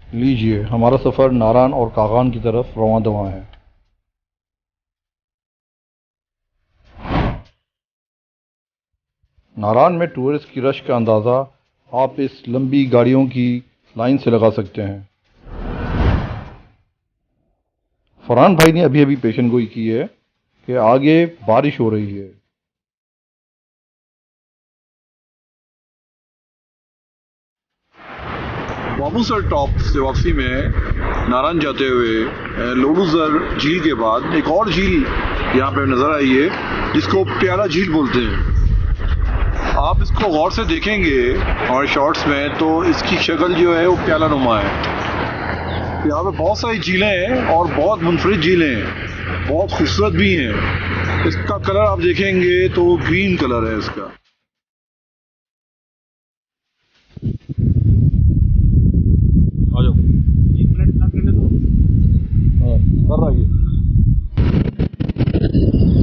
लीजिए, हमारा सफ़र नारान और कागान की तरफ रवां दवां है। नारान में टूरिस्ट की रश का अंदाज़ा आप इस लंबी गाड़ियों की लाइन से लगा सकते हैं। फरहान भाई ने अभी अभी पेशन गोई की है कि आगे बारिश हो रही है। बाबूसर टॉप से वापसी में नारायण जाते हुए लोडूजर झील के बाद एक और झील यहाँ पे नज़र आई है जिसको प्याला झील बोलते हैं। आप इसको गौर से देखेंगे हमारे शॉर्ट्स में तो इसकी शक्ल जो है वो प्याला नुमा है। यहाँ पे बहुत सारी झीलें हैं और बहुत मुनफरिद झीलें हैं, बहुत खूबसूरत भी हैं। इसका कलर आप देखेंगे तो ग्रीन कलर है इसका।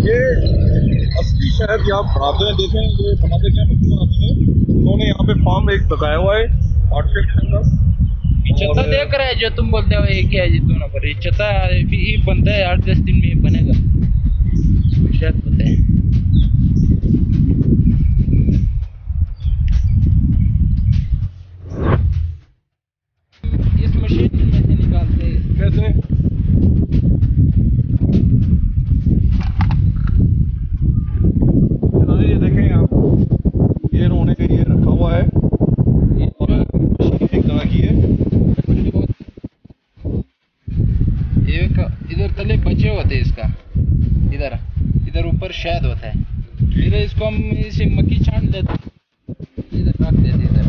ये असली शहर यहाँ बनाते हैं, देखें ये बनाते क्या बनाते हैं। उन्होंने यहाँ पे फार्म एक लगाया हुआ है आर्टिफिशियल के अंदर। छता देख रहा है जो तुम बोलते हो ये क्या है जी दोनों पर छता भी बनता है 8-10 दिन में बनेगा शायद पता है। इस मशीन में से निकालते हैं कैसे? ये देखें आप, ये इन्होंने ये रखा हुआ है और मशीन एक तरह की है। एक इधर तले बचे होते हैं इसका, इधर इधर ऊपर शहद होता है, फिर इसको हम इसे मक्खी छान लेते इधर रख देते इधर,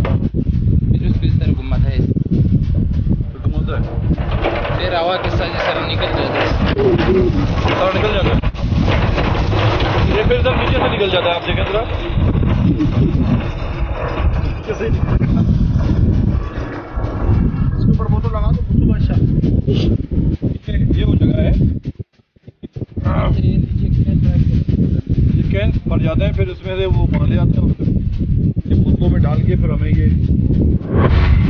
फिर उसको इस तरह घुमाता है फिर हवा के साथ सर निकल जाता है। निकल जाता है ये, फिर इधर नीचे से निकल जाता है। आप देखें जरा कैसे इसके ऊपर फोटो लगा दो फोटो बादशाह। ये वो जगह है, ये कैन भर जाते हैं, फिर उसमें से वो माले आते हैं, ये बोतलों में डाल के फिर हमें ये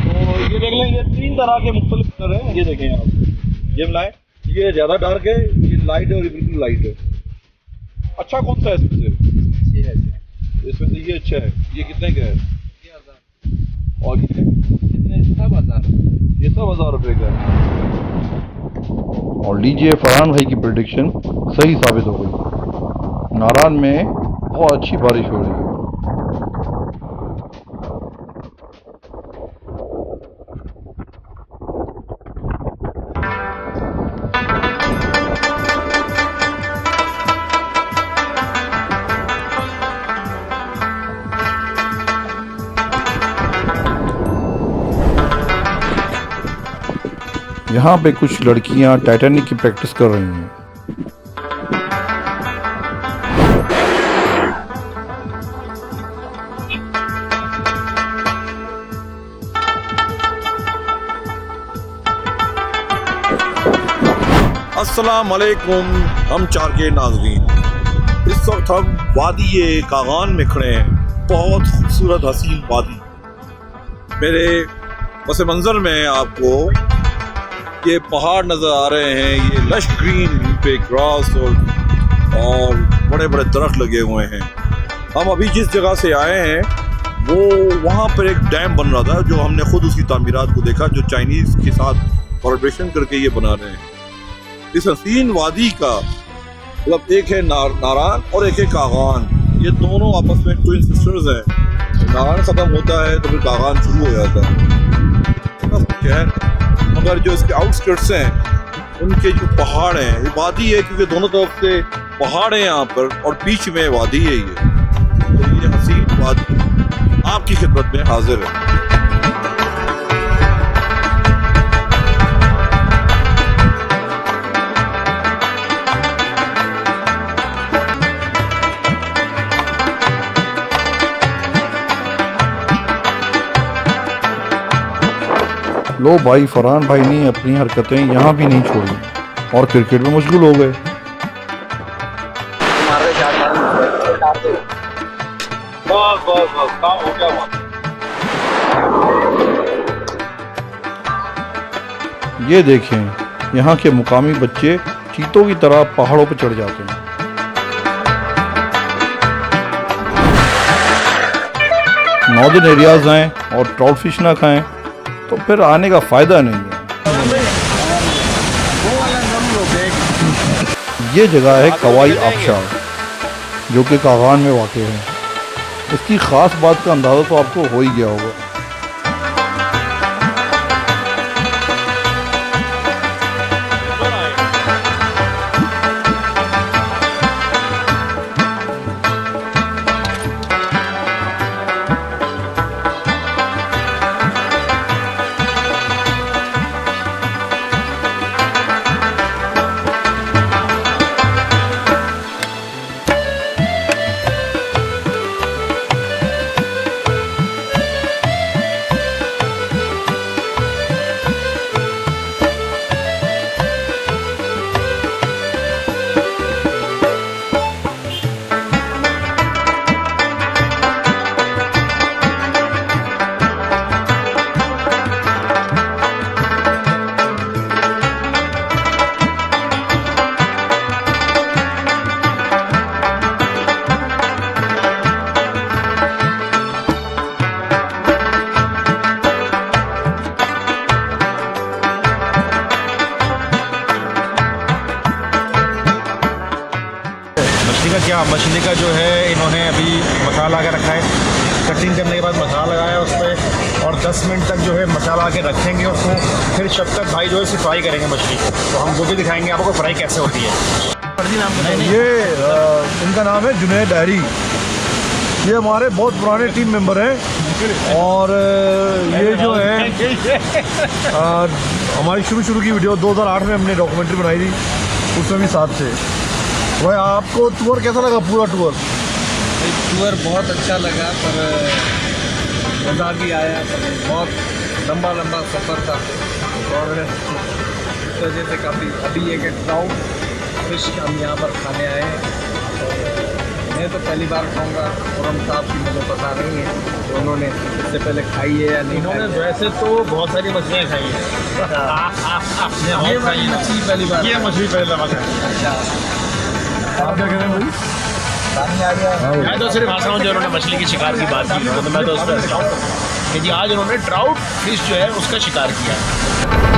तो ये देख लें। ये 3 तरह के मुख्तलिफ कलर हैं। ये देखें आप, ये मिलाएं, ये ज़्यादा डार्क है, ये लाइट है और ये बिल्कुल लाइट है। अच्छा कौन सा है इसमें से? इसमें से ये अच्छा है। ये कितने का है? और ये कितने? सब 1000। ये सब 1000 रुपये का है। और लीजिए, फरहान भाई की प्रेडिक्शन सही साबित हो गई। नारान में बहुत अच्छी बारिश हो रही है। यहाँ पे कुछ लड़कियाँ टाइटैनिक की प्रैक्टिस कर रही हैं। अस्सलाम वालेकुम हम चार के नाज़रीन, इस वक्त हम वादी कागान में खड़े हैं। बहुत खूबसूरत हसीन वादी। मेरे पस मंज़र में आपको ये पहाड़ नज़र आ रहे हैं, ये लश ग्रीन पे ग्रास और बड़े बड़े दरख्त लगे हुए हैं। हम अभी जिस जगह से आए हैं वो वहाँ पर एक डैम बन रहा था, जो हमने खुद उसकी तामीरात को देखा, जो चाइनीज़ के साथ कोलैबोरेशन करके ये बना रहे हैं। इस हसीन वादी का मतलब एक है नारान और एक है कागान। ये दोनों आपस में ट्विन सिस्टर्स हैं। नारान ख़त्म होता है तो फिर कागान शुरू हो जाता है शहर, मगर जो इसके आउटस्कर्ट्स हैं उनके जो पहाड़ हैं, ये वादी है क्योंकि दोनों तरफ से पहाड़ हैं यहाँ पर और बीच में वादी है ये। तो ये हसीन वादी आपकी खिदमत में हाजिर है। लो भाई, फरहान भाई ने अपनी हरकतें यहाँ भी नहीं छोड़ी और क्रिकेट में मशगूल हो गए। बस काम हो गया। ये देखें, यहाँ के मुकामी बच्चे चीतों की तरह पहाड़ों पर चढ़ जाते हैं। नॉर्दर्न एरियाज आएँ और ट्राउट फिश ना खाएं तो फिर आने का फ़ायदा नहीं है। ये जगह है कवाई आबशार, जो कि कागान में वाक़ है। इसकी ख़ास बात का अंदाज़ा तो आपको हो ही गया होगा। मछली का जो है इन्होंने अभी मसाला आके रखा है। कटिंग करने के बाद मसाला लगाया उस पर और 10 मिनट तक जो है मसाला आके रखेंगे उसको। फिर शफकत भाई जो है इसे फ्राई करेंगे मछली को, तो हम वो भी दिखाएंगे आपको फ्राई कैसे होती है। ये इनका नाम है जुनैद डायरी। ये हमारे बहुत पुराने टीम मेंबर हैं और ये जो है हमारी शुरू की वीडियो 2008 में हमने डॉक्यूमेंट्री बनाई थी, उसमें भी साथ थे। भाई आपको टूर कैसा लगा? पूरा टूर बहुत अच्छा लगा, पर मज़ा भी आया। बहुत लंबा सफ़र था और इस वजह से काफ़ी अभी एक ट्राउट फिश हम यहाँ पर खाने आए हैं। तो मैं तो पहली बार खाऊंगा और हम साहब की मुझे पता नहीं है तो उन्होंने इससे पहले खाई है या नहीं। इन्होंने वैसे तो बहुत सारी मछलियाँ खाई हैं। ये वाली मछली पहली बार, ये मछली पहली दफ़ा खाई। आप क्या कह रहे हैं भाई? मैं तो सिर्फ हंसा हूँ जो उन्होंने मछली की शिकार की बात की, तो मैं तो उस पर हंसा हूँ कि जी आज उन्होंने ट्राउट फिश जो है उसका शिकार किया।